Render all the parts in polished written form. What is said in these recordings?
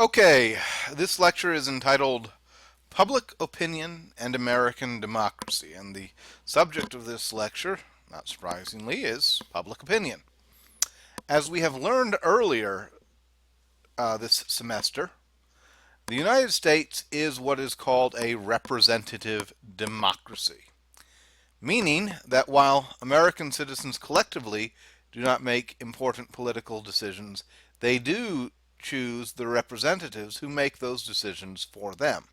Okay, this lecture is entitled Public Opinion and American Democracy, and the subject of this lecture, not surprisingly, is public opinion. As we have learned earlier this semester, the United States is what is called a representative democracy, meaning that while American citizens collectively do not make important political decisions, they do choose the representatives who make those decisions for them.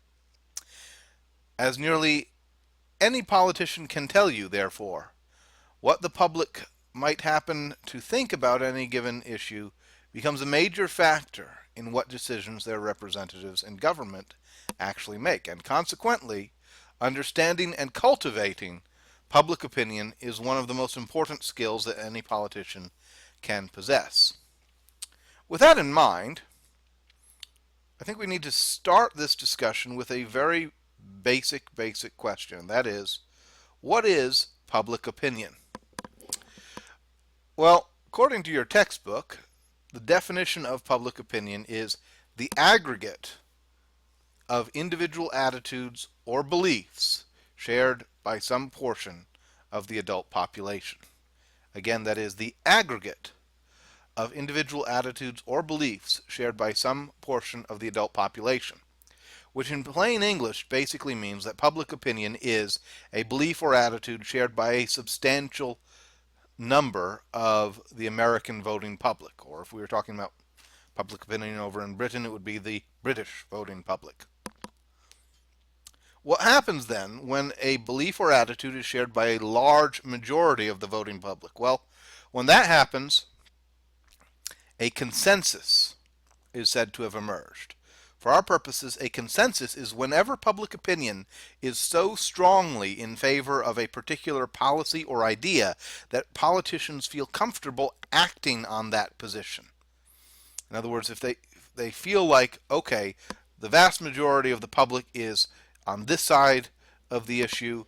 As nearly any politician can tell you, therefore, what the public might happen to think about any given issue becomes a major factor in what decisions their representatives in government actually make. And consequently, understanding and cultivating public opinion is one of the most important skills that any politician can possess. With that in mind, I think we need to start this discussion with a very basic question. That is, what is public opinion? Well, according to your textbook, the definition of public opinion is the aggregate of individual attitudes or beliefs shared by some portion of the adult population. Again, that is the aggregate of individual attitudes or beliefs shared by some portion of the adult population, which in plain English basically means that public opinion is a belief or attitude shared by a substantial number of the American voting public, or if we were talking about public opinion over in Britain, it would be the British voting public. What happens then when a belief or attitude is shared by a large majority of the voting public? Well, when that happens, a consensus is said to have emerged. For our purposes, a consensus is whenever public opinion is so strongly in favor of a particular policy or idea that politicians feel comfortable acting on that position. In other words, if they feel like, okay, the vast majority of the public is on this side of the issue,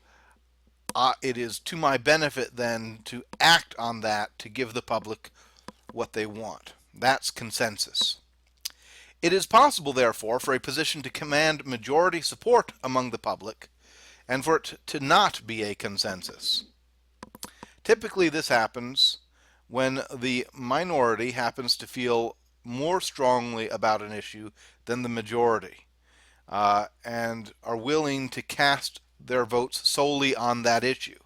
it is to my benefit then to act on that to give the public what they want. That's consensus. It is possible, therefore, for a position to command majority support among the public and for it to not be a consensus. Typically, this happens when the minority happens to feel more strongly about an issue than the majority and are willing to cast their votes solely on that issue.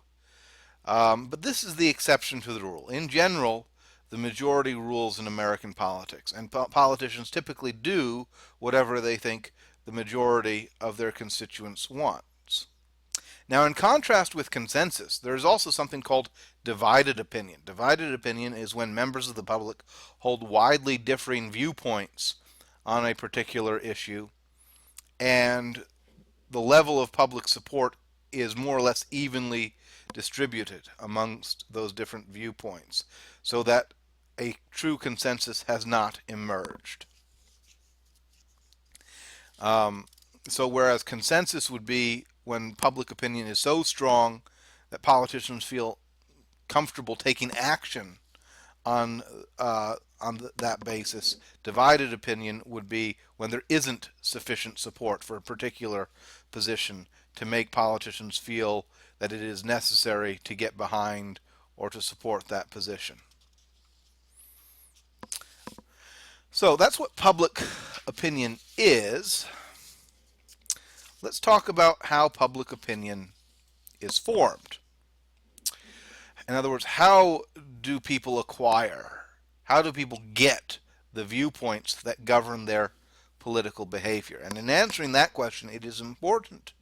But this is the exception to the rule. In general, the majority rules in American politics, and politicians typically do whatever they think the majority of their constituents wants. Now, in contrast with consensus, there is also something called divided opinion. Divided opinion is when members of the public hold widely differing viewpoints on a particular issue, and the level of public support is more or less evenly distributed amongst those different viewpoints, so that a true consensus has not emerged. So whereas consensus would be when public opinion is so strong that politicians feel comfortable taking action on that basis, divided opinion would be when there isn't sufficient support for a particular position to make politicians feel that it is necessary to get behind or to support that position. So that's what public opinion is. Let's talk about how public opinion is formed. In other words, how do people acquire, how do people get the viewpoints that govern their political behavior? And in answering that question, it is important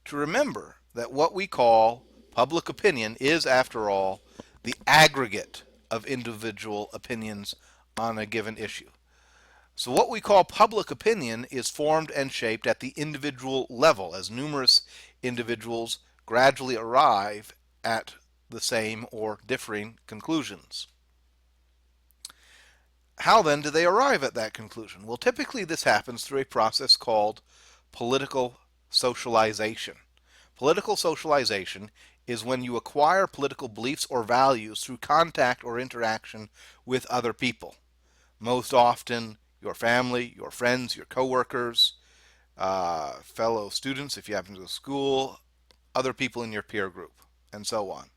to remember that what we call public opinion is, after all, the aggregate of individual opinions on a given issue. So what we call public opinion is formed and shaped at the individual level as numerous individuals gradually arrive at the same or differing conclusions. How then do they arrive at that conclusion? Well, typically this happens through a process called political socialization. Political socialization is when you acquire political beliefs or values through contact or interaction with other people, most often your family, your friends, your coworkers, fellow students if you happen to go to school, other people in your peer group, and so on.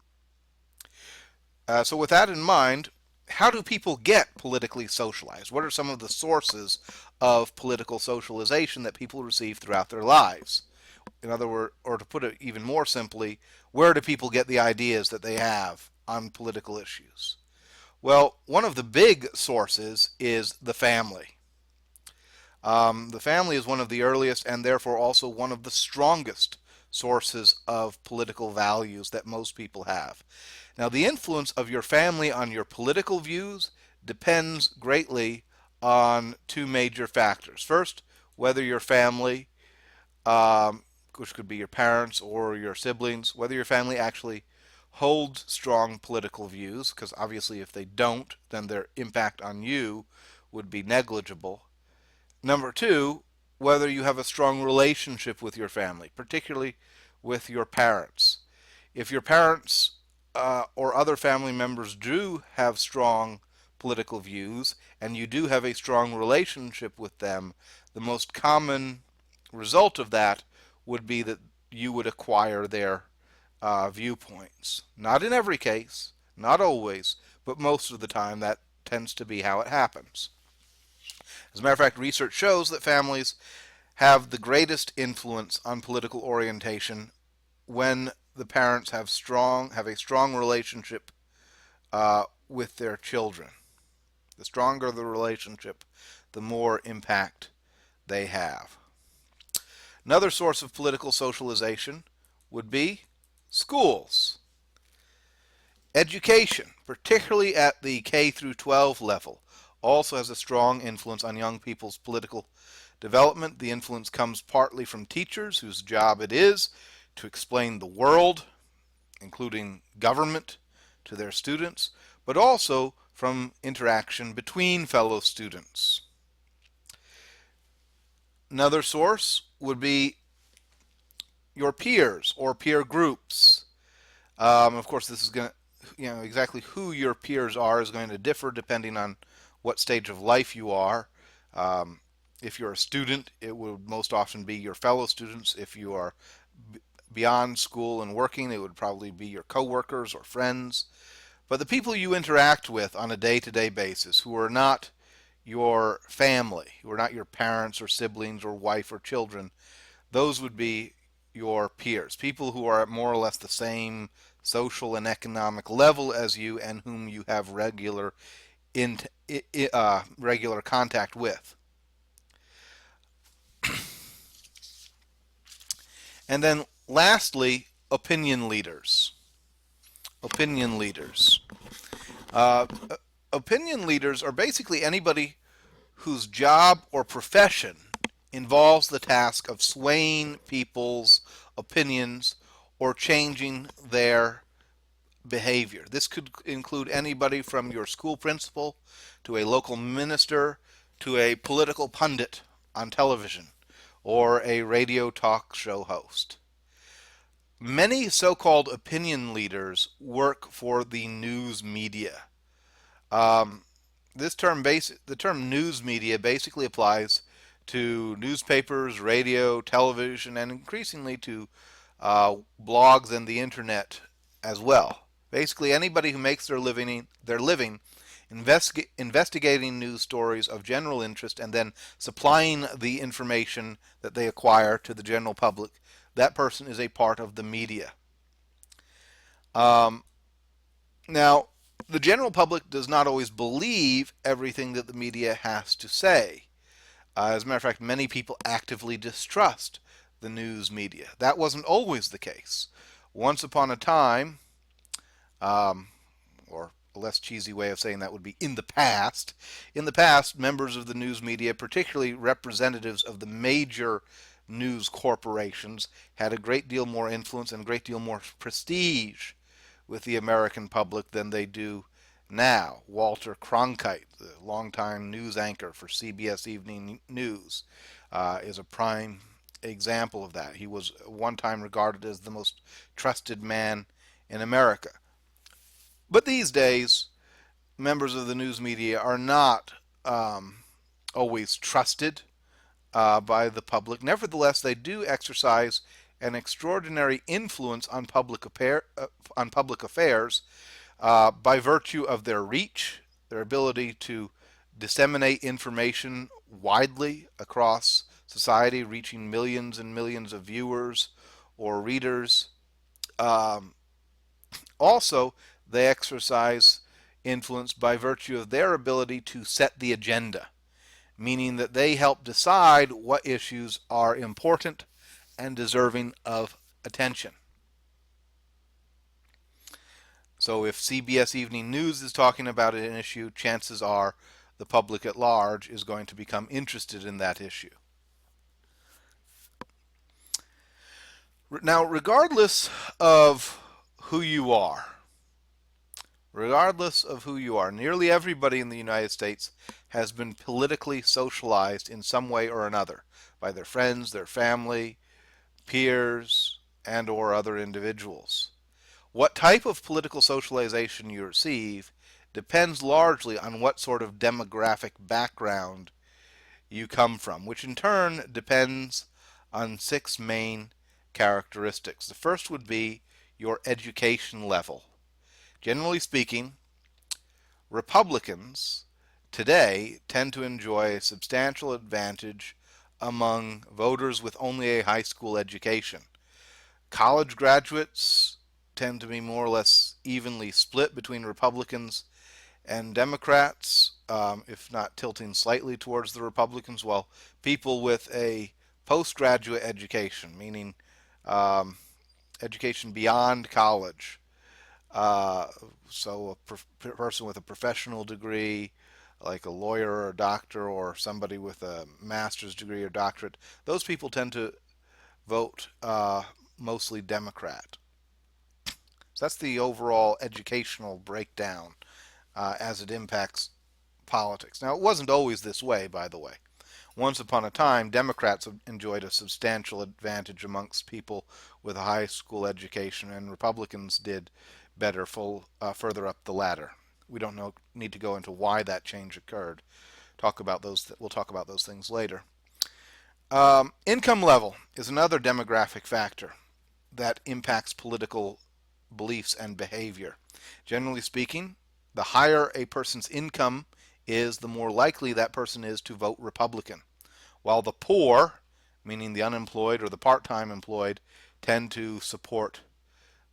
So, with that in mind, how do people get politically socialized? What are some of the sources of political socialization that people receive throughout their lives? In other words, or to put it even more simply, where do people get the ideas that they have on political issues? Well, one of the big sources is the family. The family is one of the earliest and therefore also one of the strongest sources of political values that most people have. Now, the influence of your family on your political views depends greatly on two major factors. First, whether your family, which could be your parents or your siblings, whether your family actually holds strong political views, because obviously if they don't, then their impact on you would be negligible. Number two, whether you have a strong relationship with your family, particularly with your parents. If your parents or other family members do have strong political views and you do have a strong relationship with them, the most common result of that would be that you would acquire their viewpoints. Not in every case, not always, but most of the time that tends to be how it happens. As a matter of fact, research shows that families have the greatest influence on political orientation when the parents have a strong relationship with their children. The stronger the relationship, the more impact they have. Another source of political socialization would be schools. Education, particularly at the K through 12 level, also has a strong influence on young people's political development. The influence comes partly from teachers whose job it is to explain the world, including government, to their students, but also from interaction between fellow students. Another source would be your peers or peer groups. Of course, this is going to, exactly who your peers are is going to differ depending on what stage of life you are. Um, if you're a student, it would most often be your fellow students. If you are beyond school and working, it would probably be your coworkers or friends. But the people you interact with on a day-to-day basis who are not your family, who are not your parents or siblings or wife or children, those would be your peers, people who are at more or less the same social and economic level as you and whom you have regular contact with. And then lastly, opinion leaders. Opinion leaders. Uh, Opinion leaders are basically anybody whose job or profession involves the task of swaying people's opinions or changing their behavior. This could include anybody from your school principal to a local minister to a political pundit on television or a radio talk show host. Many so-called opinion leaders work for the news media. Um, the term news media basically applies to newspapers, radio, television, and increasingly to blogs and the internet as well. Basically, anybody who makes their living investigating news stories of general interest and then supplying the information that they acquire to the general public, that person is a part of the media. Um, Now, the general public does not always believe everything that the media has to say. As a matter of fact, many people actively distrust the news media. That wasn't always the case. Once upon a time, um, or a less cheesy way of saying that would be in the past, members of the news media, particularly representatives of the major news corporations, had a great deal more influence and a great deal more prestige with the American public than they do now. Walter Cronkite, the longtime news anchor for CBS Evening News, is a prime example of that. He was one time regarded as the most trusted man in America. But these days, members of the news media are not always trusted by the public. Nevertheless, they do exercise an extraordinary influence on public affairs by virtue of their reach, their ability to disseminate information widely across society, reaching millions and millions of viewers or readers. Um, Also, they exercise influence by virtue of their ability to set the agenda, meaning that they help decide what issues are important and deserving of attention. So if CBS Evening News is talking about an issue, chances are the public at large is going to become interested in that issue. Now, of who you are, regardless of who you are, nearly everybody in the United States has been politically socialized in some way or another by their friends, their family, peers, and or other individuals. What type of political socialization you receive depends largely on what sort of demographic background you come from, which in turn depends on six main characteristics. The first would be your education level. Generally speaking, Republicans today tend to enjoy a substantial advantage among voters with only a high school education. College graduates tend to be more or less evenly split between Republicans and Democrats, if not tilting slightly towards the Republicans, while people with a postgraduate education, meaning um, education beyond college, uh, so a person with a professional degree, like a lawyer or a doctor, or somebody with a master's degree or doctorate, those people tend to vote mostly Democrat. So that's the overall educational breakdown as it impacts politics. Now, it wasn't always this way, by the way. Once upon a time, Democrats enjoyed a substantial advantage amongst people with a high school education, and Republicans did better further up the ladder. We don't need to go into why that change occurred. We'll talk about those things later. Income level is another demographic factor that impacts political beliefs and behavior. Generally speaking, the higher a person's income is, the more likely that person is to vote Republican, while the poor, meaning the unemployed or the part-time employed, tend to support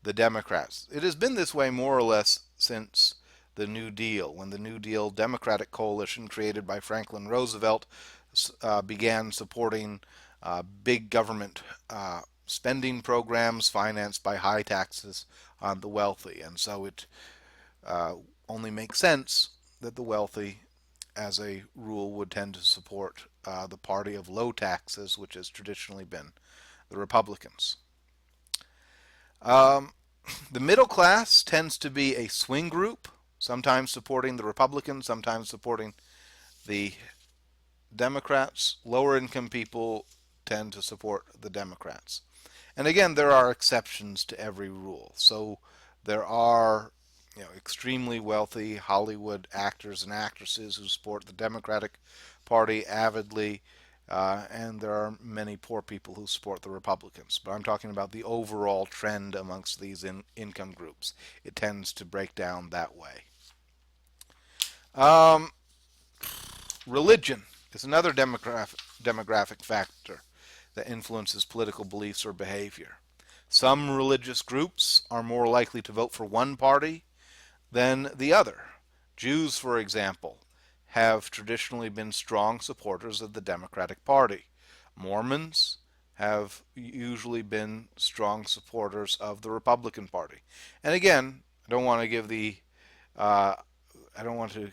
the Democrats. It has been this way more or less since the New Deal, when the New Deal Democratic coalition created by Franklin Roosevelt began supporting big government spending programs financed by high taxes on the wealthy. And so it only makes sense that the wealthy, as a rule, would tend to support the party of low taxes, which has traditionally been the Republicans. Um, the middle class tends to be a swing group, sometimes supporting the Republicans, sometimes supporting the Democrats. Lower income people tend to support the Democrats. And again, there are exceptions to every rule. So there are extremely wealthy Hollywood actors and actresses who support the Democratic Party avidly, and there are many poor people who support the Republicans. But I'm talking about the overall trend amongst these income groups. It tends to break down that way. Um, Religion is another demographic factor that influences political beliefs or behavior. Some religious groups are more likely to vote for one party than the other. Jews, for example, have traditionally been strong supporters of the Democratic Party. Mormons have usually been strong supporters of the Republican Party. And again, I don't want to give the uh, I don't want to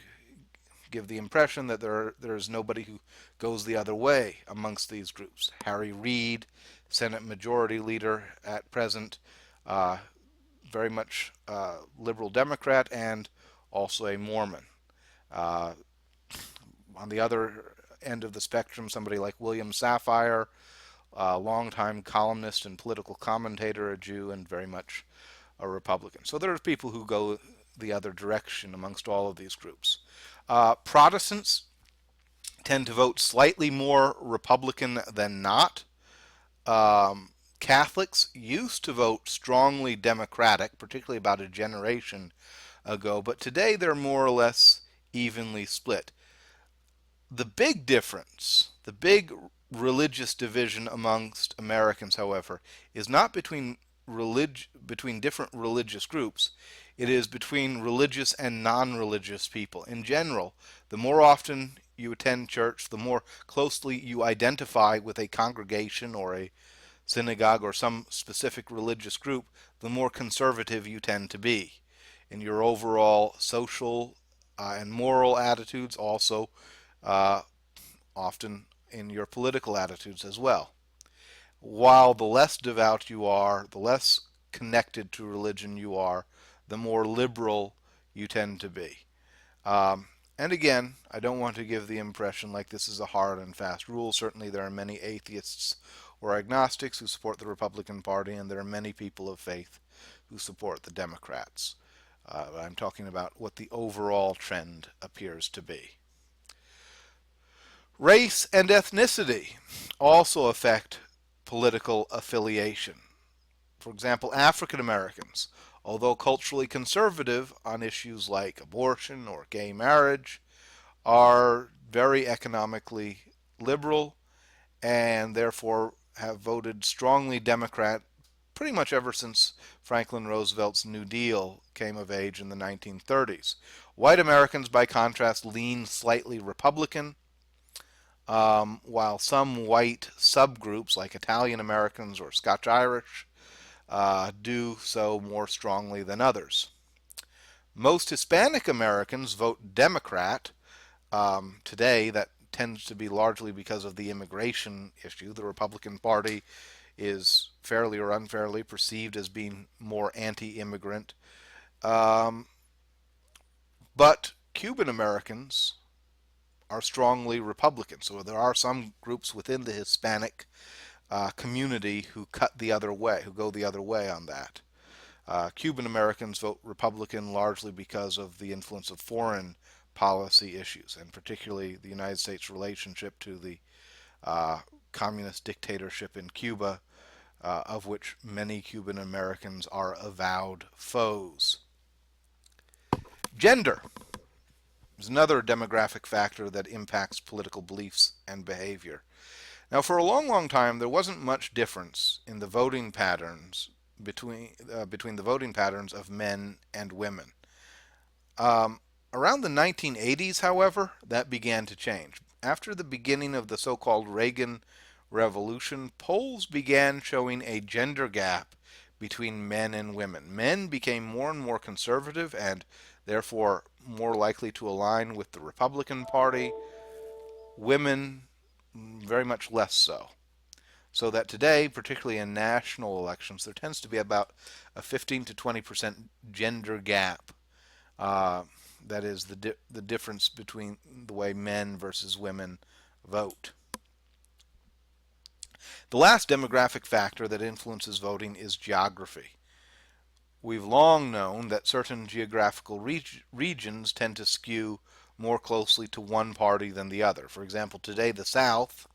give the impression that there is nobody who goes the other way amongst these groups. Harry Reid, Senate Majority Leader at present, uh, very much liberal Democrat and also a Mormon. Uh, on the other end of the spectrum, somebody like William Safire, a longtime columnist and political commentator, a Jew, and very much a Republican. So there are people who go the other direction amongst all of these groups. Protestants tend to vote slightly more Republican than not. Um, Catholics used to vote strongly Democratic, particularly about a generation ago, but today they're more or less evenly split. The big difference, the big religious division amongst Americans, however, is not between different religious groups. It is between religious and non-religious people. In general, the more often you attend church, the more closely you identify with a congregation or a synagogue or some specific religious group, the more conservative you tend to be in your overall social and moral attitudes, also uh, often in your political attitudes as well. While the less devout you are, the less connected to religion you are, the more liberal you tend to be. Um, and again, I don't want to give the impression like this is a hard and fast rule. Certainly, there are many atheists or agnostics who support the Republican Party, and there are many people of faith who support the Democrats. I'm talking about what the overall trend appears to be. Race and ethnicity also affect political affiliation. For example, African Americans, although culturally conservative on issues like abortion or gay marriage, are very economically liberal and therefore have voted strongly Democrat pretty much ever since Franklin Roosevelt's New Deal came of age in the 1930s. White Americans, by contrast, lean slightly Republican, while some white subgroups like Italian Americans or Scotch Irish do so more strongly than others. Most Hispanic Americans vote Democrat. Today, that tends to be largely because of the immigration issue. The Republican Party is fairly or unfairly perceived as being more anti-immigrant. Um, but Cuban Americans are strongly Republican. So there are some groups within the Hispanic community who cut the other way, who go the other way on that. Cuban Americans vote Republican largely because of the influence of foreign policy issues, and particularly the United States' relationship to the uh, communist dictatorship in Cuba, of which many Cuban Americans are avowed foes. Gender is another demographic factor that impacts political beliefs and behavior. Now, for a long, long time, there wasn't much difference in the voting patterns between the voting patterns of men and women. Um, Around the 1980s, however, that began to change. After the beginning of the so-called Reagan Revolution, polls began showing a gender gap between men and women. Men became more and more conservative and therefore more likely to align with the Republican Party. Women, very much less so. So that today, particularly in national elections, there tends to be about a 15 to 20% gender gap. Uh, that is the difference between the way men versus women vote. The last demographic factor that influences voting is geography. We've long known that certain geographical regions tend to skew more closely to one party than the other. For example, today the South,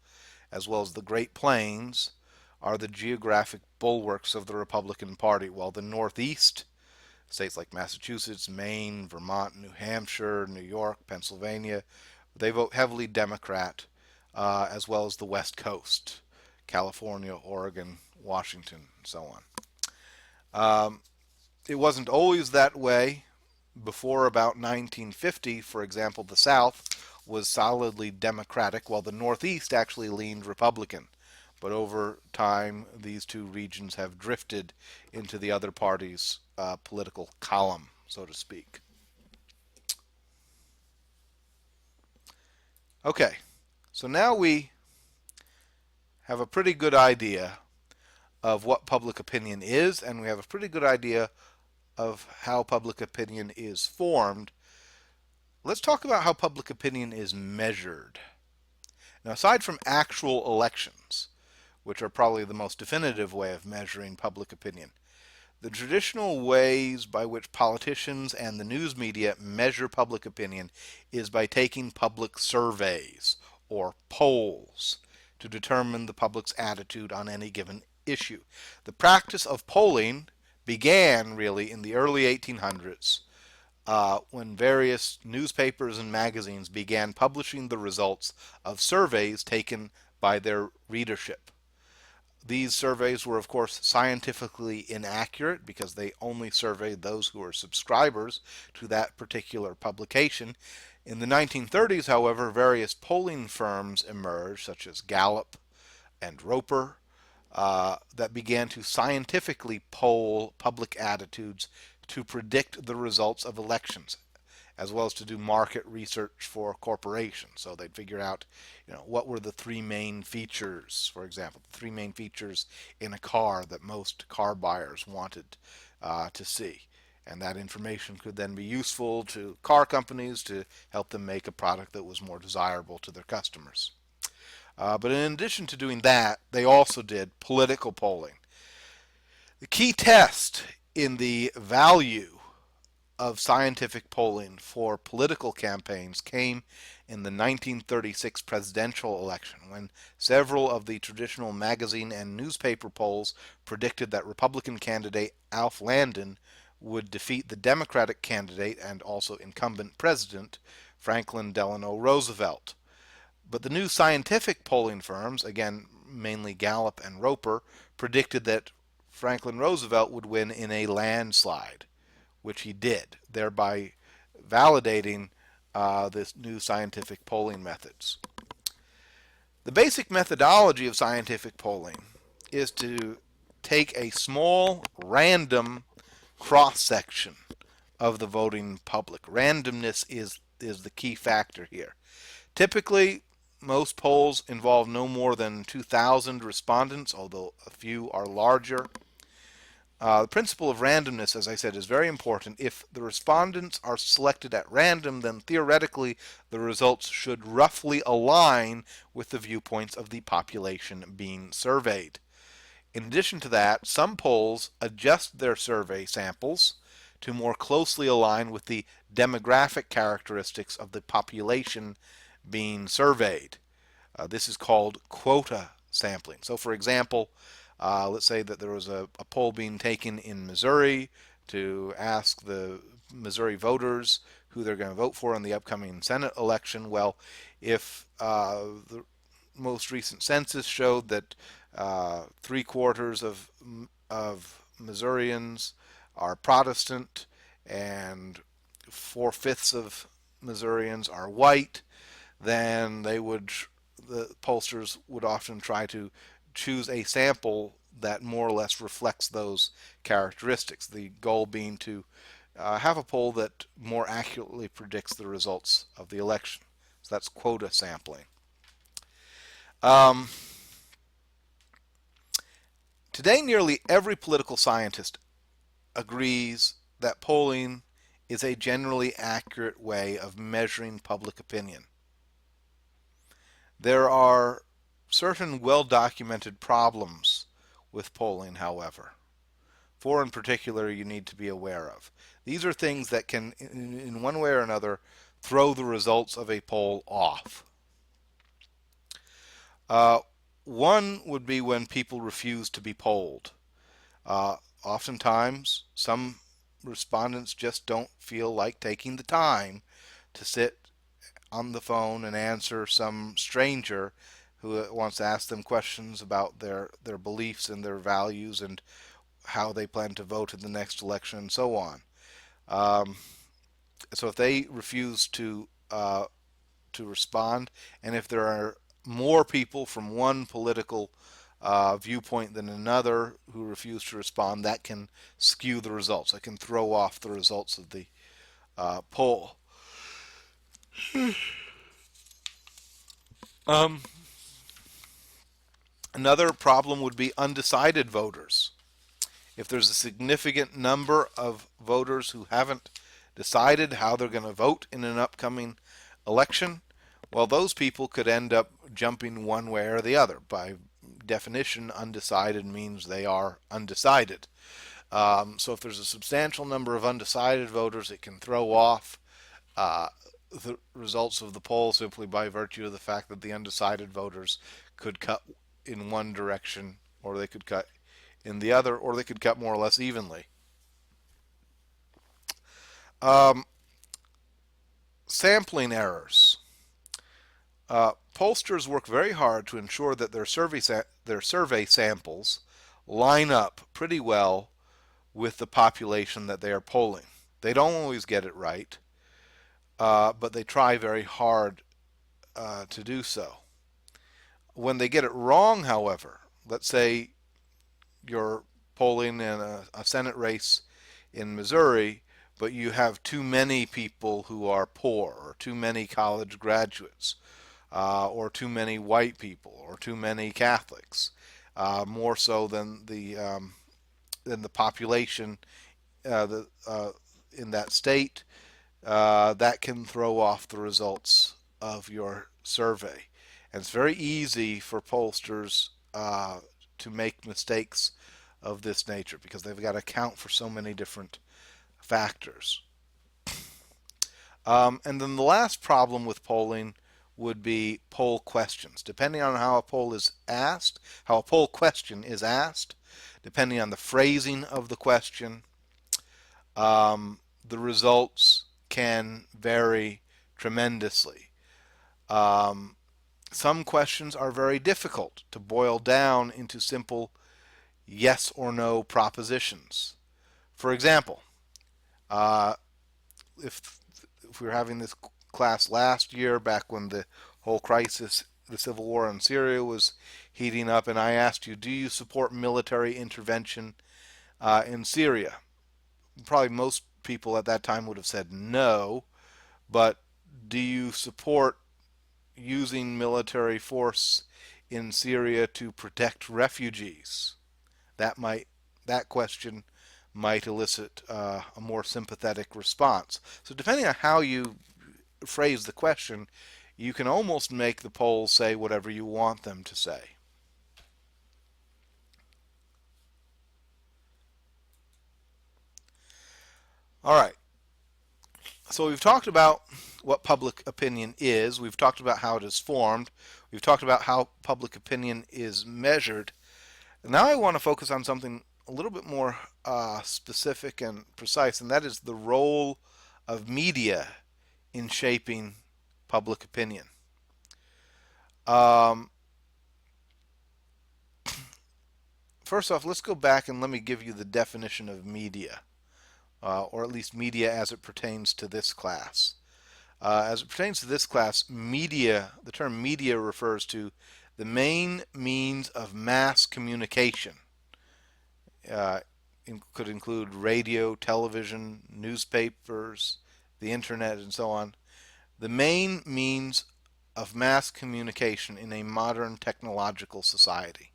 as well as the Great Plains, are the geographic bulwarks of the Republican Party, while the Northeast, states like Massachusetts, Maine, Vermont, New Hampshire, New York, Pennsylvania, they vote heavily Democrat, as well as the West Coast, California, Oregon, Washington, and so on. It wasn't always that way. Before about 1950, for example, the South was solidly Democratic, while the Northeast actually leaned Republican. But over time, these two regions have drifted into the other party's political column, so to speak. Okay, so now we have a pretty good idea of what public opinion is, and we have a pretty good idea of how public opinion is formed. Let's talk about how public opinion is measured. Now, aside from actual elections, which are probably the most definitive way of measuring public opinion, the traditional ways by which politicians and the news media measure public opinion is by taking public surveys or polls to determine the public's attitude on any given issue. The practice of polling began really in the early 1800s when various newspapers and magazines began publishing the results of surveys taken by their readership. These surveys were, of course, scientifically inaccurate because they only surveyed those who were subscribers to that particular publication. In the 1930s, however, various polling firms emerged, such as Gallup and Roper, that began to scientifically poll public attitudes to predict the results of elections, as well as to do market research for corporations. So they'd figure out, what were the three main features, for example, the three main features in a car that most car buyers wanted to see. And that information could then be useful to car companies to help them make a product that was more desirable to their customers. But in addition to doing that, they also did political polling. The key test in the value of scientific polling for political campaigns came in the 1936 presidential election, when several of the traditional magazine and newspaper polls predicted that Republican candidate Alf Landon would defeat the Democratic candidate and also incumbent president Franklin Delano Roosevelt. But the new scientific polling firms, again mainly Gallup and Roper, predicted that Franklin Roosevelt would win in a landslide, which he did, thereby validating this new scientific polling methods. The basic methodology of scientific polling is to take a small random cross-section of the voting public. Randomness is the key factor here. Typically, most polls involve no more than 2,000 respondents, although a few are larger. The principle of randomness, as I said, is very important. If the respondents are selected at random, then theoretically the results should roughly align with the viewpoints of the population being surveyed. In addition to that, some polls adjust their survey samples to more closely align with the demographic characteristics of the population being surveyed. This is called quota sampling. So, for example, let's say that there was a poll being taken in Missouri to ask the Missouri voters who they're going to vote for in the upcoming Senate election. Well, if the most recent census showed that 3/4 of Missourians are Protestant and 4/5 of Missourians are white, then the pollsters would often try to choose a sample that more or less reflects those characteristics. The goal being to have a poll that more accurately predicts the results of the election. So that's quota sampling. Today, nearly every political scientist agrees that polling is a generally accurate way of measuring public opinion. There are certain well-documented problems with polling, however. Four in particular you need to be aware of. These are things that can, in one way or another, throw the results of a poll off. One would be when people refuse to be polled. Oftentimes, some respondents just don't feel like taking the time to sit on the phone and answer some stranger who wants to ask them questions about their beliefs and their values and how they plan to vote in the next election and so on. So if they refuse to respond, and if there are more people from one political viewpoint than another who refuse to respond, that can skew the results. That can throw off the results of the poll. Another problem would be undecided voters. If there's a significant number of voters who haven't decided how they're going to vote in an upcoming election, well, those people could end up jumping one way or the other. By definition, undecided means they are undecided. So if there's a substantial number of undecided voters, it can throw off the results of the poll simply by virtue of the fact that the undecided voters could cut in one direction, or they could cut in the other, or they could cut more or less evenly. Um, Sampling errors. Pollsters work very hard to ensure that their survey samples line up pretty well with the population that they are polling. They don't always get it right, but they try very hard to do so. When they get it wrong, however, let's say you're polling in a Senate race in Missouri, but you have too many people who are poor, or too many college graduates, or too many white people, or too many Catholics, more so than the population in that state. That can throw off the results of your survey. And it's very easy for pollsters to make mistakes of this nature because they've got to account for so many different factors. And then the last problem with polling would be poll questions. Depending on how a poll is asked, how a poll question is asked, depending on the phrasing of the question, the results can vary tremendously. Some questions are very difficult to boil down into simple yes or no propositions. For example, uh, if we were having this class last year, back when the whole crisis, the civil war in Syria was heating up, and I asked you, do you support military intervention in Syria? Probably most people at that time would have said no, but do you support using military force in Syria to protect refugees? That might that question might elicit a more sympathetic response. So depending on how you phrase the question, you can almost make the polls say whatever you want them to say. All right. So we've talked about what public opinion is. We've talked about how it is formed. We've talked about how public opinion is measured. Now I want to focus on something a little bit more specific and precise, and that is the role of media in shaping public opinion. Um, First off, let's go back and let me give you the definition of media, or at least media as it pertains to this class. As it pertains to this class, media, the term media refers to the main means of mass communication. Uh, could include radio, television, newspapers, the internet, and so on. The main means of mass communication in a modern technological society.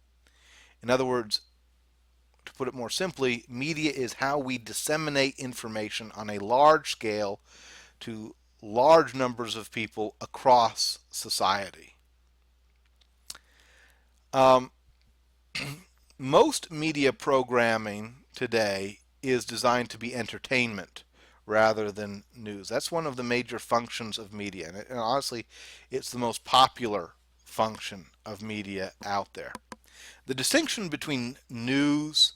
In other words, to put it more simply, media is how we disseminate information on a large scale to large numbers of people across society. Um, Most media programming today is designed to be entertainment rather than news. That's one of the major functions of media, and honestly, it's the most popular function of media out there. The distinction between news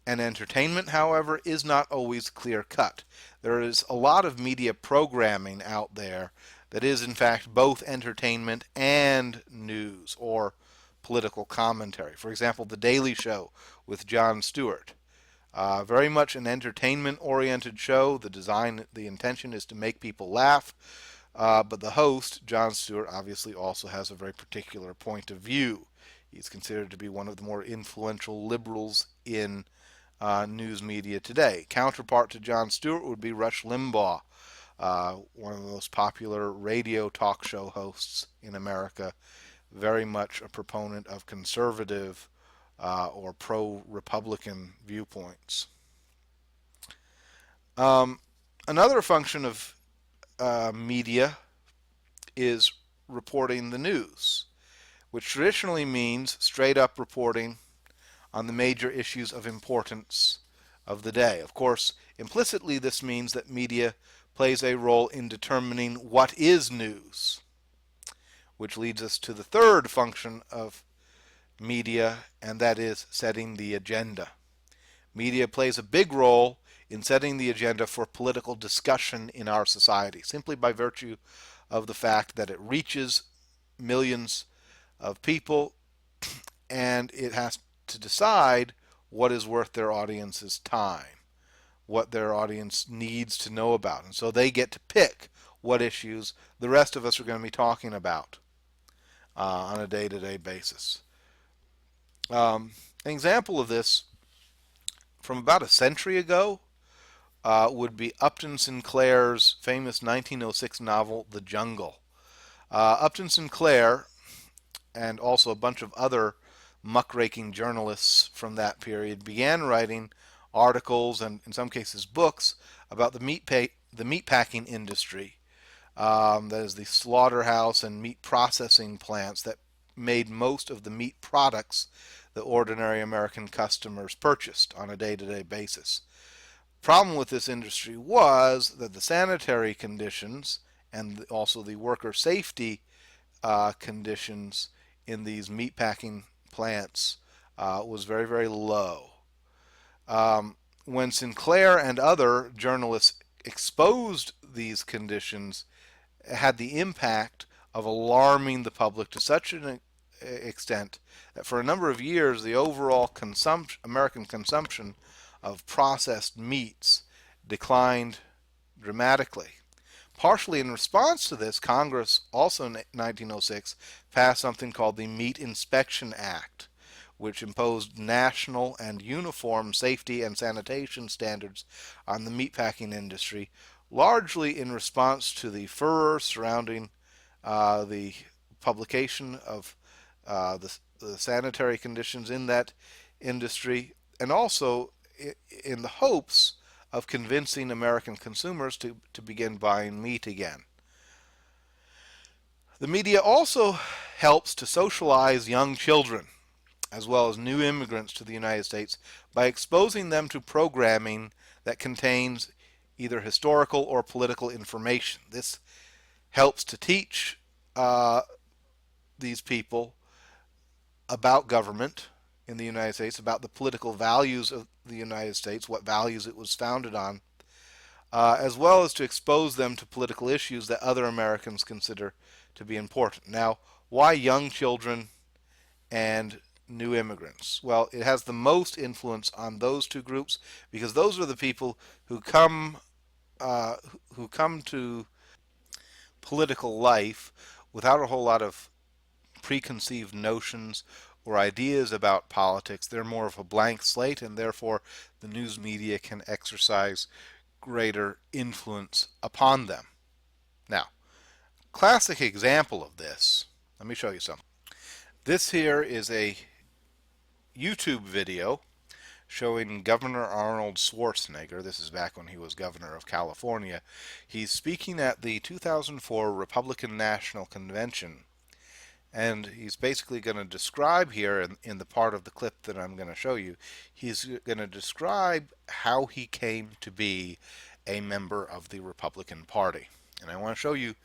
and entertainment, however, is not always clear cut. There is a lot of media programming out there that is, in fact, both entertainment and news or political commentary. For example, The Daily Show with Jon Stewart. Very much an entertainment-oriented show. The intention is to make people laugh. But the host, Jon Stewart, obviously also has a very particular point of view. He's considered to be one of the more influential liberals in news media today. Counterpart to Jon Stewart would be Rush Limbaugh, one of the most popular radio talk show hosts in America, very much a proponent of conservative or pro-Republican viewpoints. Another function of media is reporting the news, which traditionally means straight up reporting on the major issues of importance of the day. Of course, implicitly, this means that media plays a role in determining what is news, which leads us to the third function of media, and that is setting the agenda. Media plays a big role in setting the agenda for political discussion in our society, simply by virtue of the fact that it reaches millions of people and it has to decide what is worth their audience's time, what their audience needs to know about. And so they get to pick what issues the rest of us are going to be talking about on a day-to-day basis. An example of this from about a century ago would be Upton Sinclair's famous 1906 novel, The Jungle. Upton Sinclair, and also a bunch of other muckraking journalists from that period, began writing articles and in some cases books about the meatpacking industry. That is the slaughterhouse and meat processing plants that made most of the meat products that ordinary American customers purchased on a day-to-day basis. Problem with this industry was that the sanitary conditions and also the worker safety conditions in these meatpacking plants was very, very low. When Sinclair and other journalists exposed these conditions, it had the impact of alarming the public to such an extent that for a number of years the overall American consumption of processed meats declined dramatically. Partially in response to this, Congress also in 1906 passed something called the Meat Inspection Act, which imposed national and uniform safety and sanitation standards on the meatpacking industry, largely in response to the furor surrounding the publication of the sanitary conditions in that industry, and also in the hopes of convincing American consumers to begin buying meat again. The media also helps to socialize young children as well as new immigrants to the United States by exposing them to programming that contains either historical or political information. This helps to teach these people about government in the United States, about the political values of the United States, what values it was founded on, as well as to expose them to political issues that other Americans consider to be important. Now, why young children and new immigrants? Well, it has the most influence on those two groups because those are the people who come to political life without a whole lot of preconceived notions or ideas about politics. They're more of a blank slate, and therefore the news media can exercise greater influence upon them. Now, classic example of this, let me show you something. This here is a YouTube video showing Governor Arnold Schwarzenegger. This is back when he was governor of California. He's speaking at the 2004 Republican National Convention. And he's basically going to describe here in the part of the clip that I'm going to show you, he's going to describe how he came to be a member of the Republican Party. And I want to show you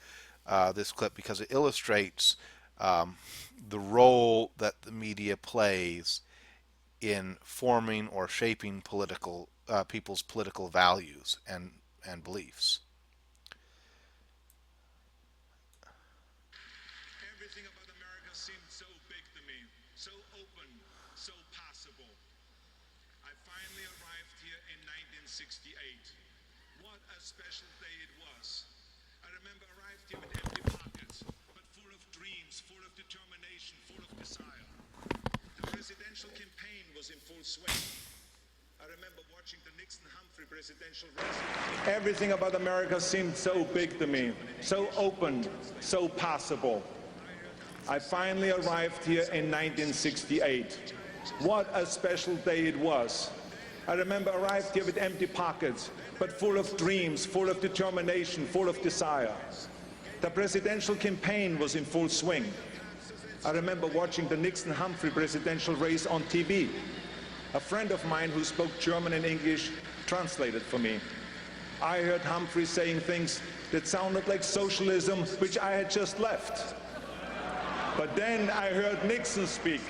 this clip because it illustrates the role that the media plays in forming or shaping people's political values and beliefs. Everything about America seemed so big to me, so open, so possible. I finally arrived here in 1968. What a special day it was. I remember I arrived here with empty pockets, but full of dreams, full of determination, full of desire. The presidential campaign was in full swing. I remember watching the Nixon-Humphrey presidential race. Everything about America seemed so big to me, so open, so possible. I finally arrived here in 1968. What a special day it was. I remember I arrived here with empty pockets, but full of dreams, full of determination, full of desire. The presidential campaign was in full swing. I remember watching the Nixon-Humphrey presidential race on TV. A friend of mine who spoke German and English translated for me. I heard Humphrey saying things that sounded like socialism, which I had just left. But then I heard Nixon speak.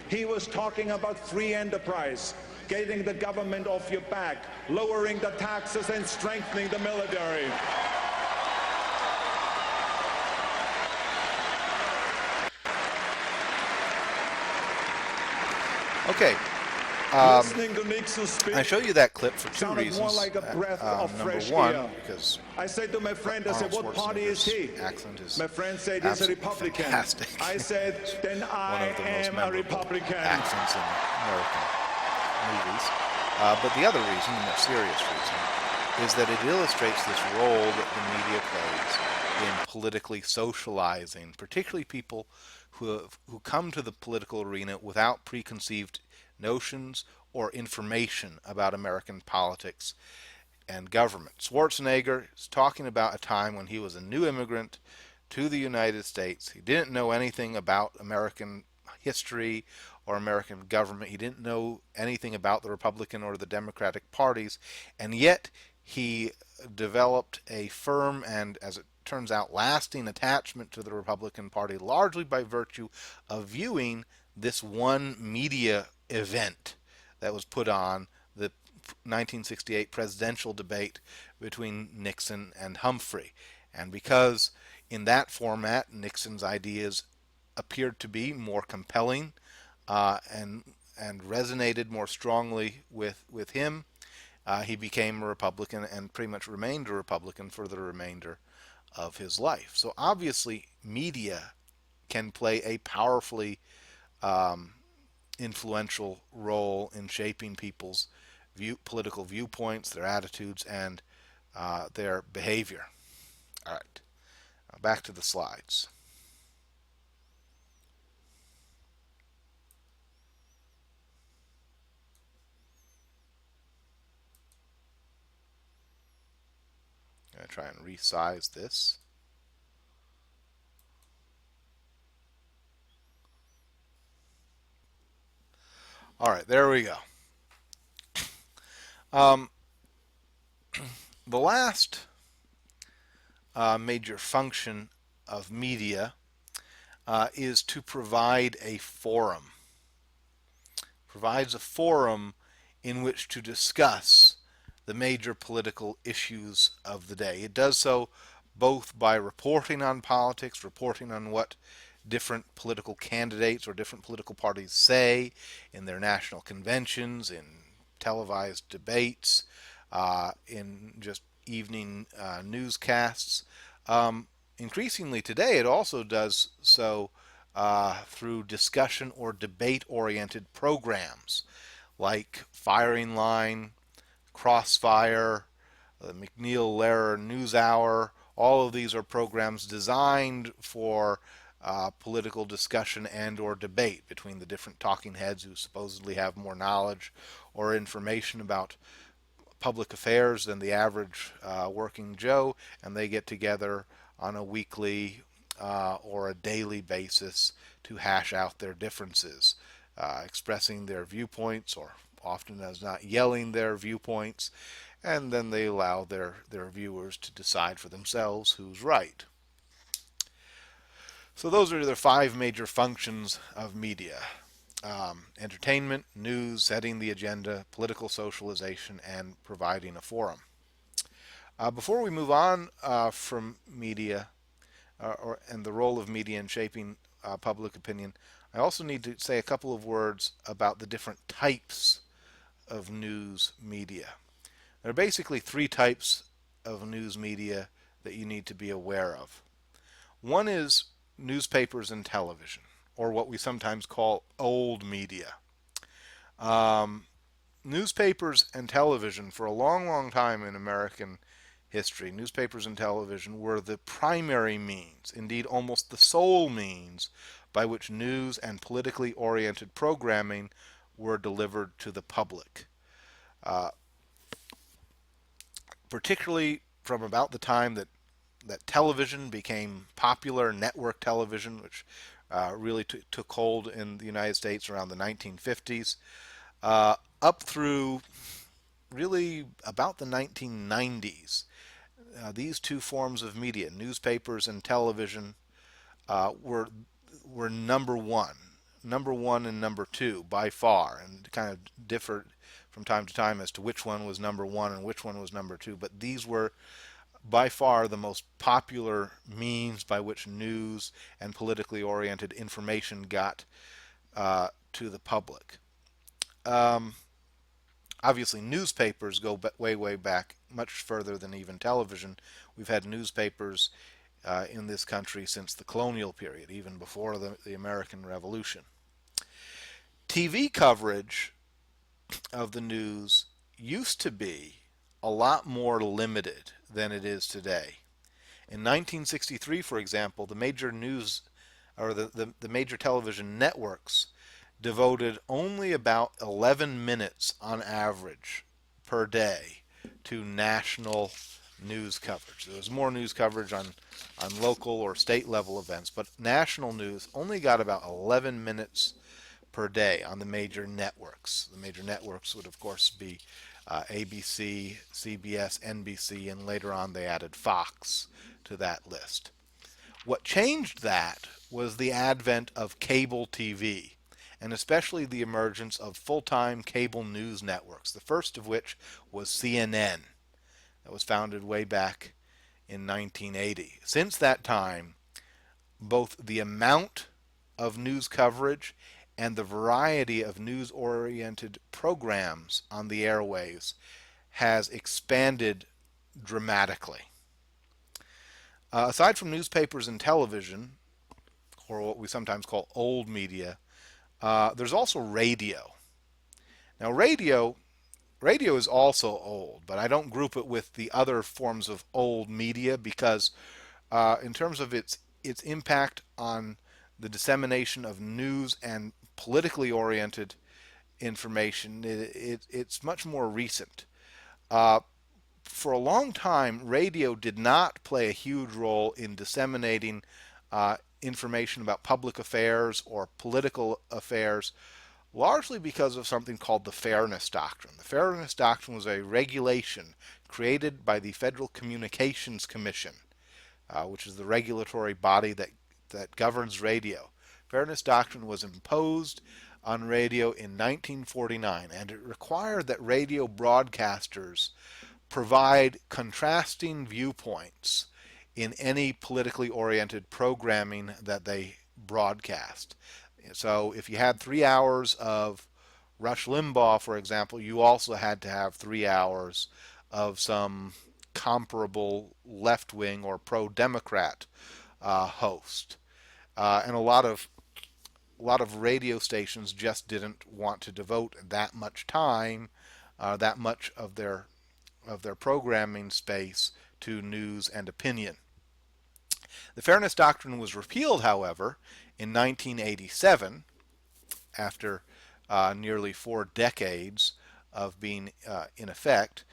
He was talking about free enterprise, getting the government off your back, lowering the taxes and strengthening the military. Okay, Listening to Nixon speak I show you that clip for two sounded more reasons. like a breath of Number fresh one, air. because I said to my friend, I said, Arnold what party is he? Schwarzenegger's accent is My friend said he's a absolutely Republican. fantastic. I said, then One I of the most am a memorable Republican. accents in American movies. But the other reason, the more serious reason, is that it illustrates this role that the media plays in politically socializing, particularly people who come to the political arena without preconceived notions or information about American politics and government. Schwarzenegger is talking about a time when he was a new immigrant to the United States. He didn't know anything about American history or American government. He didn't know anything about the Republican or the Democratic parties, and yet he developed a firm and, as it turns out, lasting attachment to the Republican Party, largely by virtue of viewing this one media event that was put on, the 1968 presidential debate between Nixon and Humphrey. And because in that format Nixon's ideas appeared to be more compelling and resonated more strongly with him, he became a Republican and pretty much remained a Republican for the remainder of his life. So obviously, media can play a powerfully influential role in shaping people's political viewpoints, their attitudes, and their behavior. All right, back to the slides. I'm going to try and resize this. All right, there we go. The last major function of media is to provide a forum. Provides a forum in which to discuss the major political issues of the day. It does so both by reporting on politics, reporting on what different political candidates or different political parties say in their national conventions, in televised debates, in just evening newscasts. Increasingly today, it also does so through discussion or debate-oriented programs like Firing Line, Crossfire, the McNeil-Lehrer NewsHour. All of these are programs designed for political discussion and or debate between the different talking heads who supposedly have more knowledge or information about public affairs than the average working Joe, and they get together on a weekly or a daily basis to hash out their differences, expressing their viewpoints, or often as not yelling their viewpoints, and then they allow their viewers to decide for themselves who's right. So those are the five major functions of media. Entertainment, news, setting the agenda, political socialization, and providing a forum. Before we move on from media and the role of media in shaping public opinion, I also need to say a couple of words about the different types of news media. There are basically three types of news media that you need to be aware of. One is newspapers and television, or what we sometimes call old media. Newspapers and television, for a long, long time in American history, newspapers and television were the primary means, indeed almost the sole means, by which news and politically oriented programming were delivered to the public. Particularly from about the time that television became popular, network television, which really took hold in the United States around the 1950s, up through really about the 1990s. These two forms of media, newspapers and television, uh, were were number one and number two by far, and kind of differed from time to time as to which one was number one and which one was number two. But these were by far the most popular means by which news and politically oriented information got to the public. Um, Obviously, newspapers go way back, much further than even television. We've had newspapers in this country since the colonial period, even before the American Revolution. TV coverage of the news used to be a lot more limited than it is today. In 1963, for example, the major news or the major television networks devoted only about 11 minutes on average per day to national news coverage. There was more news coverage on local or state level events, but national news only got about 11 minutes per day on the major networks. The major networks would, of course, be ABC, CBS, NBC, and later on they added Fox to that list. What changed that was the advent of cable TV, and especially the emergence of full-time cable news networks, the first of which was CNN, that was founded way back in 1980. Since that time, both the amount of news coverage and the variety of news-oriented programs on the airwaves has expanded dramatically. Aside from newspapers and television, or what we sometimes call old media, there's also radio. Now, radio is also old, but I don't group it with the other forms of old media because, in terms of its impact on the dissemination of news and politically oriented information, it's much more recent. Uh, for a long time, radio did not play a huge role in disseminating information about public affairs or political affairs, largely because of something called the Fairness Doctrine. The Fairness Doctrine was a regulation created by the Federal Communications Commission, which is the regulatory body that governs radio. Fairness Doctrine was imposed on radio in 1949, and it required that radio broadcasters provide contrasting viewpoints in any politically oriented programming that they broadcast. So if you had 3 hours of Rush Limbaugh, for example, you also had to have 3 hours of some comparable left wing or pro Democrat host. And a lot of radio stations just didn't want to devote that much time, that much of their programming space to news and opinion. The Fairness Doctrine was repealed, however, in 1987 after nearly 4 decades of being in effect.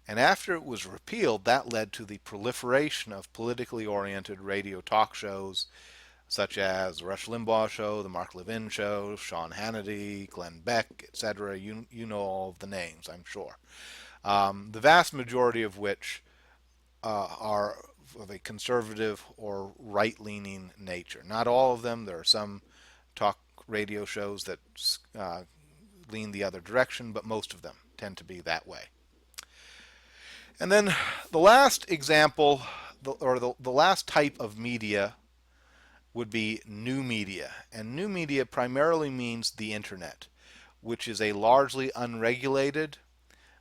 And after it was repealed, that led to the proliferation of politically oriented radio talk shows such as the Rush Limbaugh Show, the Mark Levin Show, Sean Hannity, Glenn Beck, etc. You know all of the names, I'm sure. The vast majority of which are of a conservative or right-leaning nature. Not all of them. There are some talk radio shows that lean the other direction, but most of them tend to be that way. And then the last example, the last type of media would be new media. And new media primarily means the internet, which is a largely unregulated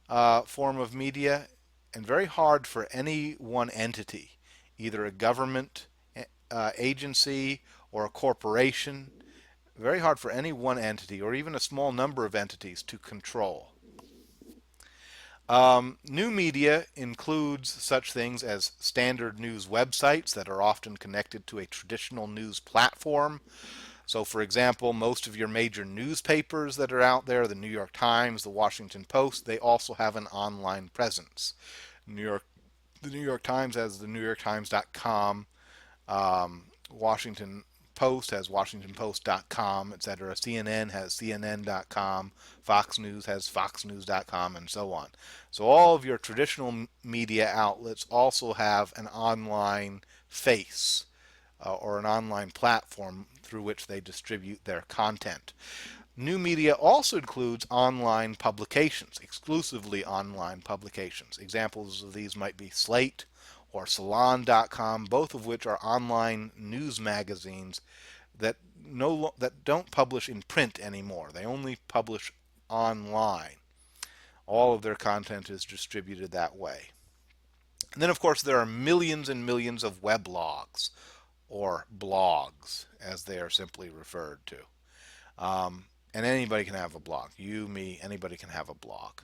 form of media and very hard for any one entity, either a government agency or a corporation, very hard for any one entity or even a small number of entities to control. New media includes such things as standard news websites that are often connected to a traditional news platform. So, for example, most of your major newspapers that are out there, the New York Times, the Washington Post, they also have an online presence. The New York Times has the NewYorkTimes.com. Washington Post has WashingtonPost.com, etc. CNN has CNN.com. Fox News has FoxNews.com, and so on. So all of your traditional media outlets also have an online face or an online platform through which they distribute their content. New media also includes online publications, exclusively online publications. Examples of these might be Slate or Salon.com, both of which are online news magazines that that don't publish in print anymore. They only publish online. All of their content is distributed that way. And then, of course, there are millions and millions of weblogs, or blogs, as they are simply referred to. And anybody can have a blog. You, me, anybody can have a blog.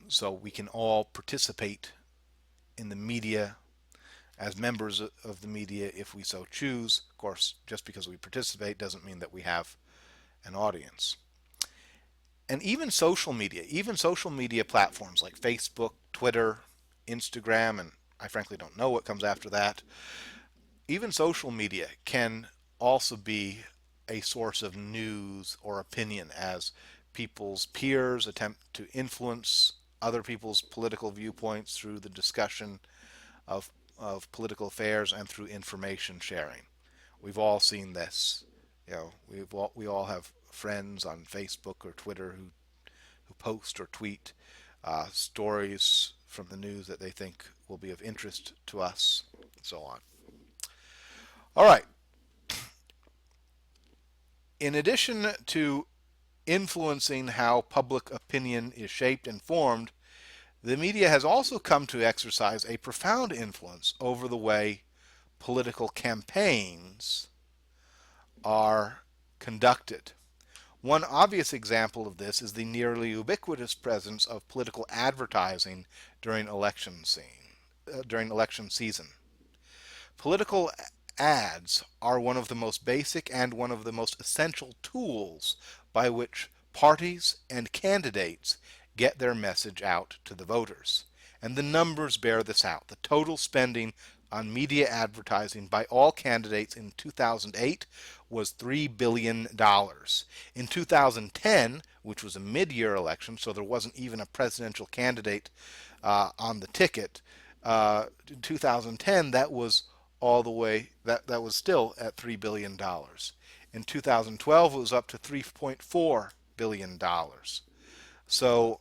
So we can all participate in the media as members of the media if we so choose. Of course, just because we participate doesn't mean that we have an audience. And even social media platforms like Facebook, Twitter, Instagram, and I frankly don't know what comes after that. Even social media can also be a source of news or opinion as people's peers attempt to influence other people's political viewpoints through the discussion of, of political affairs and through information sharing. We've all seen this. We all have friends on Facebook or Twitter who post or tweet stories from the news that they think will be of interest to us, and so on. All right. In addition to influencing how public opinion is shaped and formed, the media has also come to exercise a profound influence over the way political campaigns are conducted. One obvious example of this is the nearly ubiquitous presence of political advertising during during election season. Political ads are one of the most basic and one of the most essential tools by which parties and candidates get their message out to the voters. And the numbers bear this out. The total spending on media advertising by all candidates in 2008 was $3 billion. In 2010, which was a mid-year election, so there wasn't even a presidential candidate on the ticket, in 2010 that was all the way that was still at $3 billion. In 2012 it was up to $3.4 billion. So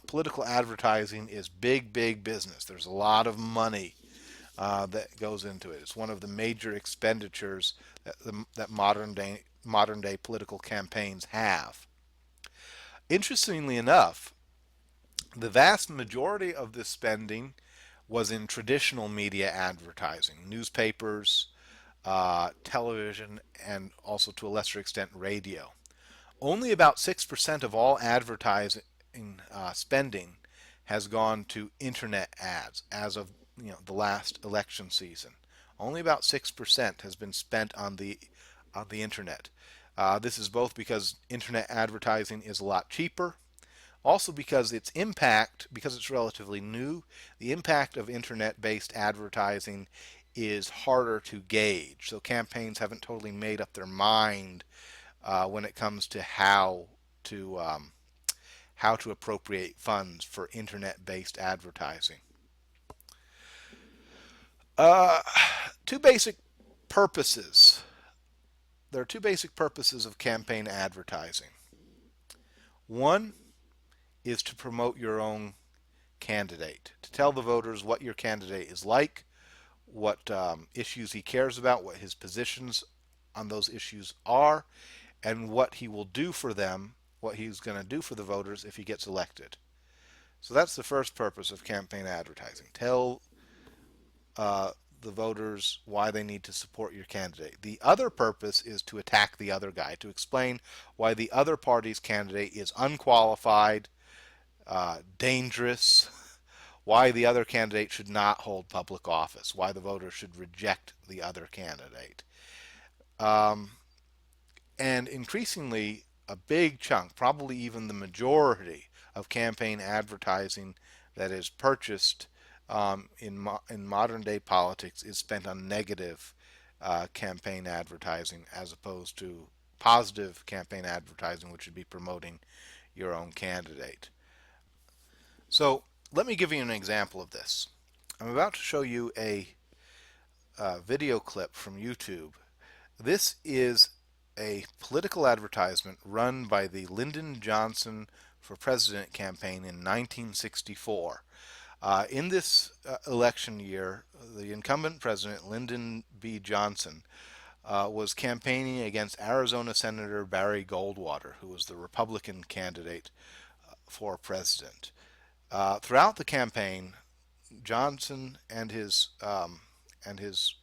political advertising is big business. There's a lot of money that goes into it. It's one of the major expenditures that modern day political campaigns have. Interestingly enough, the vast majority of this spending was in traditional media advertising, newspapers, television, and also to a lesser extent radio. Only about 6% of all advertising spending has gone to internet ads as of the last election season. Only about 6% has been spent on the internet. This is both because internet advertising is a lot cheaper, also because because it's relatively new, the impact of internet-based advertising is harder to gauge. So campaigns haven't totally made up their mind when it comes to to how to appropriate funds for internet-based advertising. Uh, two basic purposes. There are two basic purposes of campaign advertising. One is to promote your own candidate, to tell the voters what your candidate is like, what issues he cares about, what his positions on those issues are, and what he will do for them, what he's going to do for the voters if he gets elected. So that's the first purpose of campaign advertising. Tell the voters why they need to support your candidate. The other purpose is to attack the other guy, to explain why the other party's candidate is unqualified, dangerous, why the other candidate should not hold public office, why the voters should reject the other candidate. Um, and increasingly, a big chunk, probably even the majority of campaign advertising that is purchased in modern day politics is spent on negative campaign advertising as opposed to positive campaign advertising, which would be promoting your own candidate. So let me give you an example of this. I'm about to show you a video clip from YouTube. This is a political advertisement run by the Lyndon Johnson for President campaign in 1964. In this election year, the incumbent president, Lyndon B. Johnson, was campaigning against Arizona Senator Barry Goldwater, who was the Republican candidate for president. Throughout the campaign, Johnson and his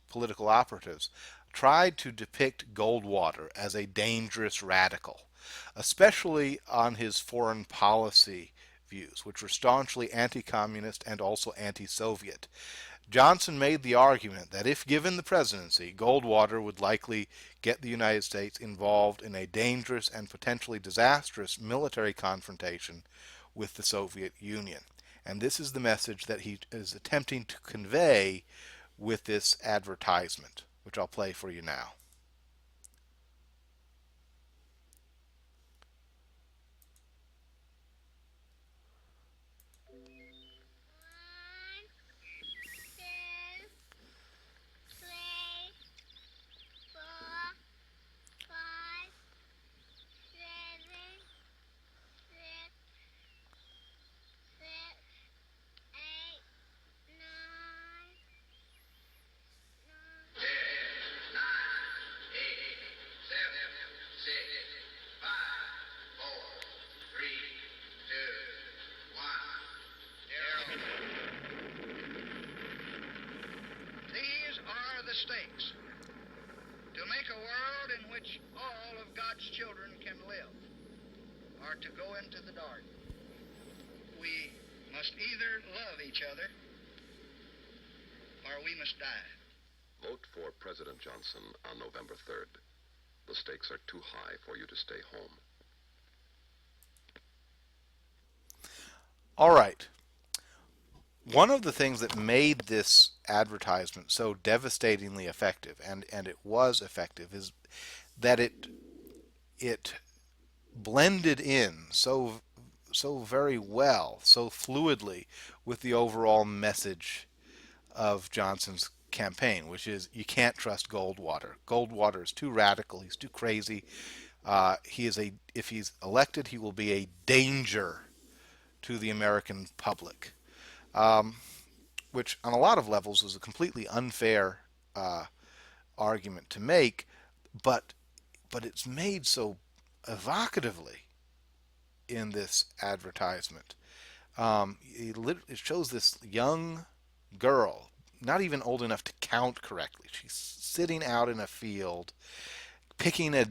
political operatives tried to depict Goldwater as a dangerous radical, especially on his foreign policy views, which were staunchly anti-communist and also anti-Soviet. Johnson made the argument that if given the presidency, Goldwater would likely get the United States involved in a dangerous and potentially disastrous military confrontation with the Soviet Union. And this is the message that he is attempting to convey with this advertisement, which I'll play for you now. Stakes to make a world in which all of God's children can live or to go into the dark. We must either love each other or we must die. Vote for President Johnson on November 3rd. The stakes are too high for you to stay home. All right. One of the things that made this advertisement so devastatingly effective, and it was effective, is that it blended in so very well, so fluidly with the overall message of Johnson's campaign, which is you can't trust Goldwater. Goldwater is too radical. He's too crazy. If he's elected, he will be a danger to the American public. Which on a lot of levels was a completely unfair argument to make, but it's made so evocatively in this advertisement. It shows this young girl, not even old enough to count correctly. She's sitting out in a field picking a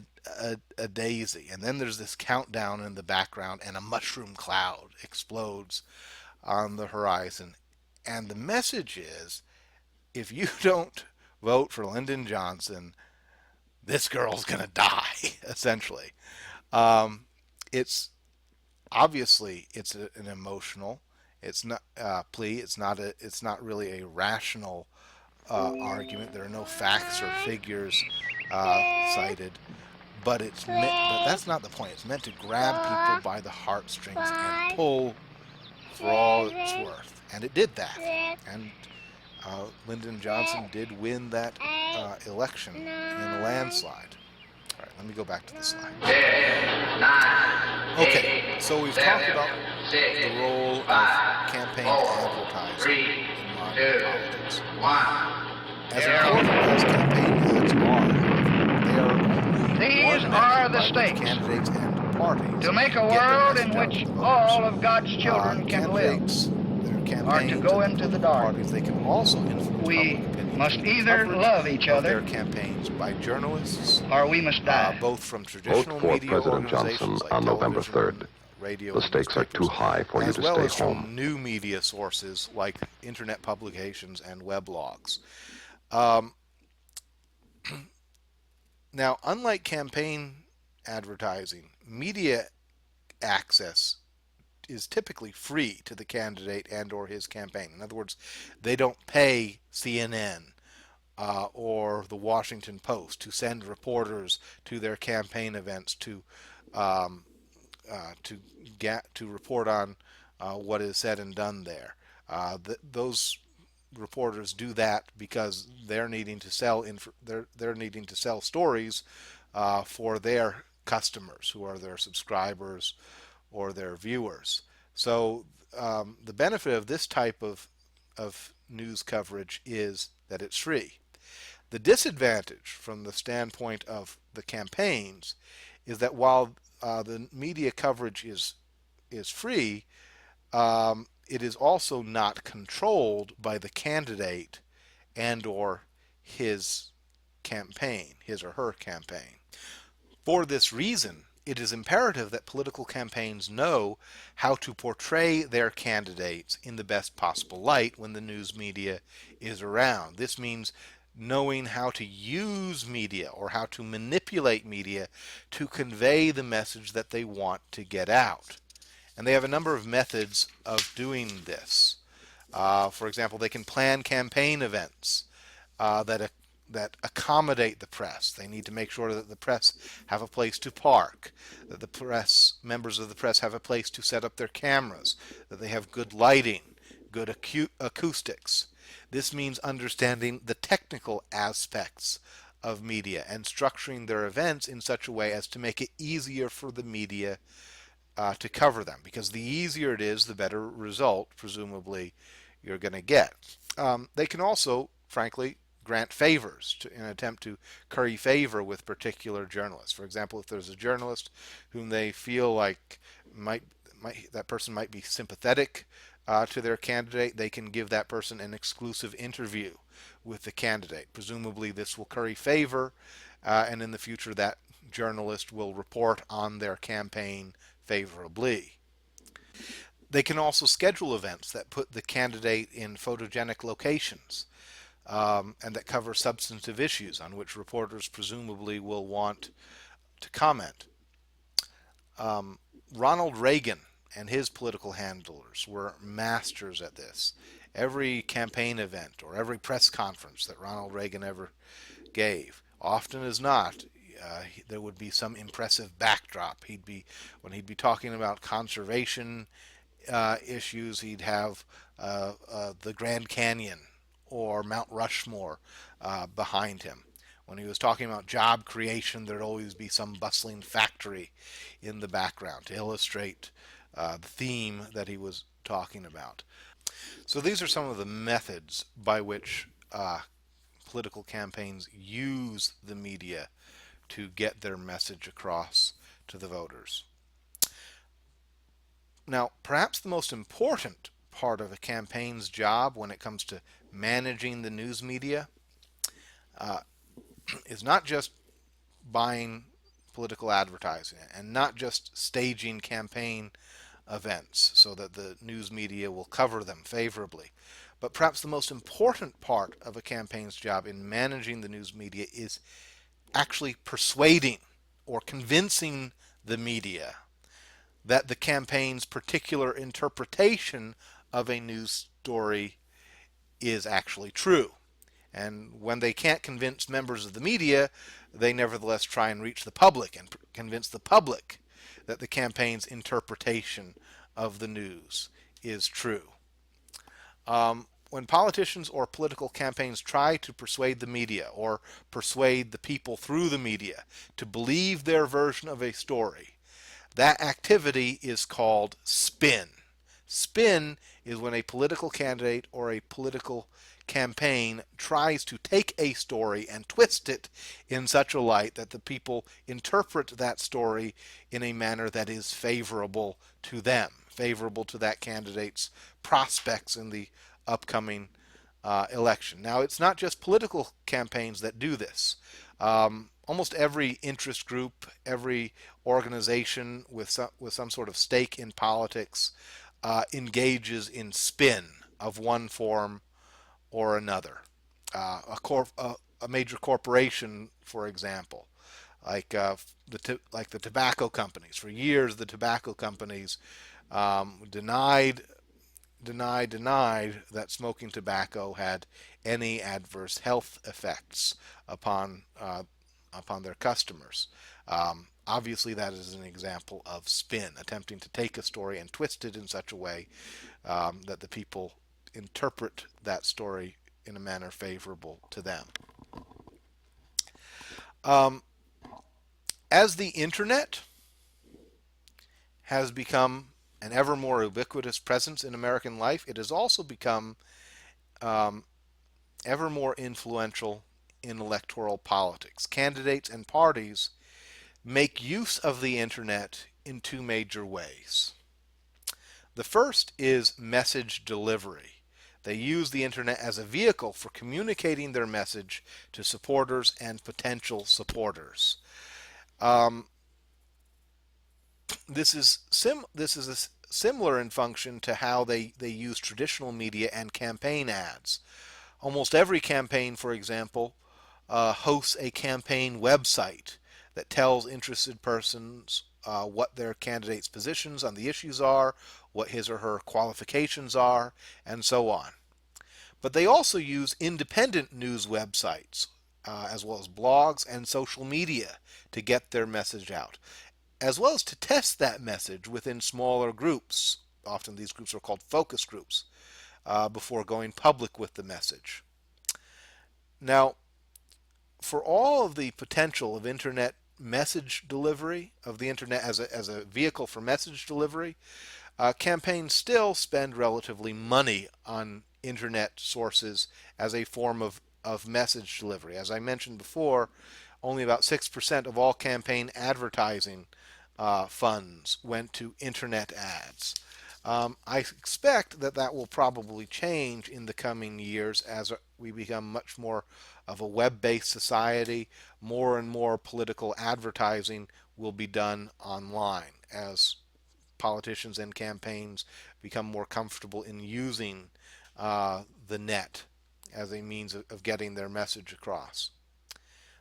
daisy, and then there's this countdown in the background, and a mushroom cloud explodes on the horizon. And the message is, if you don't vote for Lyndon Johnson, this girl's going to die, essentially. It's obviously an emotional, it's not plea. It's not really a rational argument. There are no facts or figures cited, but but that's not the point. It's meant to grab people by the heartstrings and pull for all it's worth, and it did that. And Lyndon Johnson did win that election in a landslide. All right, let me go back to the slide. Okay, so we've talked about the role of campaign advertising in modern politics. As important as campaign ads are, they are only These one are method the by which stakes candidates and parties to make a get their world message in out which to the voters. all of God's children can live Candidates, their or to campaigns, go and into the political dark. parties, they can also influence We public opinion must through the either coverage love each of other their campaigns by journalists, or we must die. both from Vote traditional for media President Johnson organizations like on November television, 3rd. radio, The and stakes are too newspapers, high for you as to well stay as from home. new media sources like internet publications and weblogs. Now, unlike campaign advertising, media access is typically free to the candidate and or his campaign. In other words, they don't pay CNN or the Washington Post to send reporters to their campaign events um, to get to report on what is said and done there. Those reporters do that because they're needing to sell they're needing to sell stories for their customers, who are their subscribers or their viewers. So the benefit of this type of news coverage is that it's free. The disadvantage from the standpoint of the campaigns is that while the media coverage is free, it is also not controlled by the candidate and or his campaign, his or her campaign. For this reason, it is imperative that political campaigns know how to portray their candidates in the best possible light when the news media is around. This means knowing how to use media or how to manipulate media to convey the message that they want to get out. And they have a number of methods of doing this. For example, they can plan campaign events that accommodate the press. They need to make sure that the press have a place to park, that the press members of the press have a place to set up their cameras, that they have good lighting, good acoustics. This means understanding the technical aspects of media and structuring their events in such a way as to make it easier for the media to cover them, because the easier it is, the better result, presumably, you're going to get. They can also, frankly, grant favors in an attempt to curry favor with particular journalists. For example, if there's a journalist whom they feel like that person might be sympathetic to their candidate, they can give that person an exclusive interview with the candidate. Presumably, this will curry favor, and in the future, that journalist will report on their campaign favorably. They can also schedule events that put the candidate in photogenic locations and that cover substantive issues on which reporters presumably will want to comment. Ronald Reagan and his political handlers were masters at this. Every campaign event or every press conference that Ronald Reagan ever gave, often as not, there would be some impressive backdrop. When he'd be talking about conservation issues, he'd have the Grand Canyon or Mount Rushmore behind him. When he was talking about job creation, there'd always be some bustling factory in the background to illustrate the theme that he was talking about. So these are some of the methods by which political campaigns use the media to get their message across to the voters. Now, perhaps the most important part of a campaign's job when it comes to managing the news media is not just buying political advertising and not just staging campaign events so that the news media will cover them favorably. But perhaps the most important part of a campaign's job in managing the news media is actually persuading or convincing the media that the campaign's particular interpretation of a news story is actually true. And when they can't convince members of the media, they nevertheless try and reach the public and convince the public that the campaign's interpretation of the news is true. When politicians or political campaigns try to persuade the media or persuade the people through the media to believe their version of a story, that activity is called spin. Spin is when a political candidate or a political campaign tries to take a story and twist it in such a light that the people interpret that story in a manner that is favorable to them, favorable to that candidate's prospects in the upcoming election. Now, it's not just political campaigns that do this. Almost every interest group, every organization with some sort of stake in politics engages in spin of one form or another. A major corporation, for example, like the tobacco companies. For years, the tobacco companies denied denied that smoking tobacco had any adverse health effects upon upon their customers. Obviously, that is an example of spin, attempting to take a story and twist it in such a way that the people interpret that story in a manner favorable to them. Um, as the internet has become an ever more ubiquitous presence in American life, it has also become um, ever more influential in electoral politics. Candidates and parties make use of the internet in two major ways. The first is message delivery. They use the internet as a vehicle for communicating their message to supporters and potential supporters. Um, this is similar in function to how they use traditional media and campaign ads. Almost every campaign, for example, hosts a campaign website that tells interested persons what their candidate's positions on the issues are, what his or her qualifications are, and so on. But they also use independent news websites, as well as blogs and social media to get their message out, as well as to test that message within smaller groups. Often these groups are called focus groups before going public with the message. Now, for all of the potential of internet message delivery, of the internet as a vehicle for message delivery, campaigns still spend relatively money on internet sources as a form of message delivery. As I mentioned before, only about 6% of all campaign advertising funds went to internet ads. I expect that that will probably change in the coming years as we become much more of a web-based society. More and more political advertising will be done online as politicians and campaigns become more comfortable in using the net as a means of getting their message across.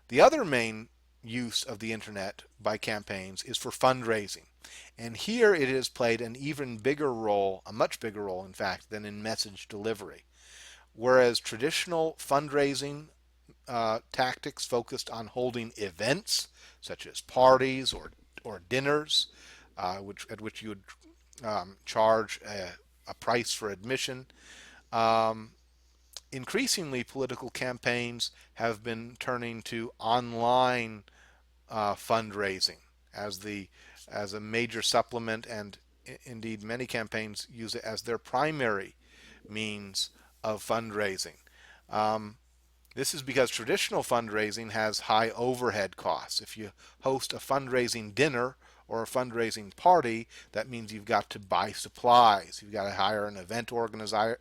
The other main use of the internet by campaigns is for fundraising. And here it has played an even bigger role, a much bigger role, in fact, than in message delivery. Whereas traditional fundraising tactics focused on holding events such as parties or dinners, at which you would charge a price for admission. Um, Increasingly, political campaigns have been turning to online fundraising as the as a major supplement, and indeed many campaigns use it as their primary means of fundraising. Um, this is because traditional fundraising has high overhead costs. If you host a fundraising dinner or a fundraising party, that means you've got to buy supplies. You've got to hire an event organizer.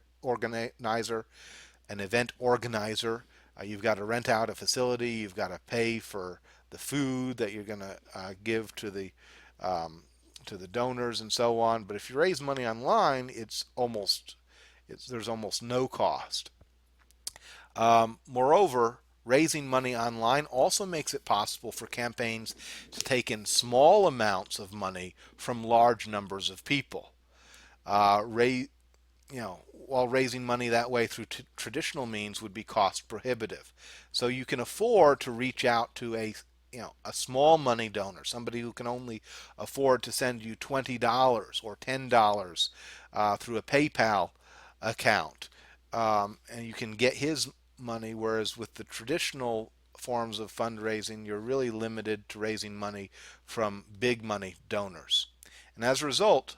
You've got to rent out a facility. You've got to pay for the food that you're going to give um, to the donors and so on. But if you raise money online, there's almost no cost. Moreover, raising money online also makes it possible for campaigns to take in small amounts of money from large numbers of people. Raise, while raising money that way through traditional means would be cost prohibitive. So you can afford to reach out to a small money donor, somebody who can only afford to send you $20 or $10 through a PayPal account, and you can get his money. Whereas with the traditional forms of fundraising, you're really limited to raising money from big money donors. And as a result,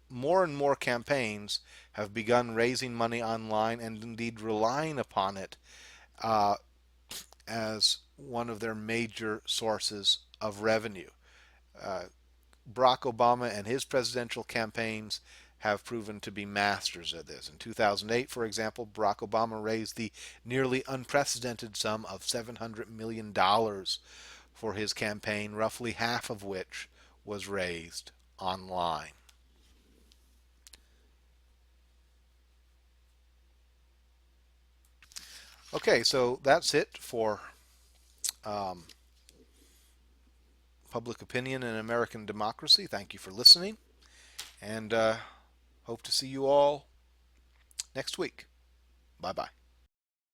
more and more campaigns have begun raising money online and indeed relying upon it uh, as one of their major sources of revenue. Uh, Barack Obama and his presidential campaigns have proven to be masters at this. In 2008, for example, Barack Obama raised the nearly unprecedented sum of $700 million for his campaign, roughly half of which was raised online. Okay, so that's it for um, public opinion in American democracy. Thank you for listening, and hope to see you all next week. Bye bye.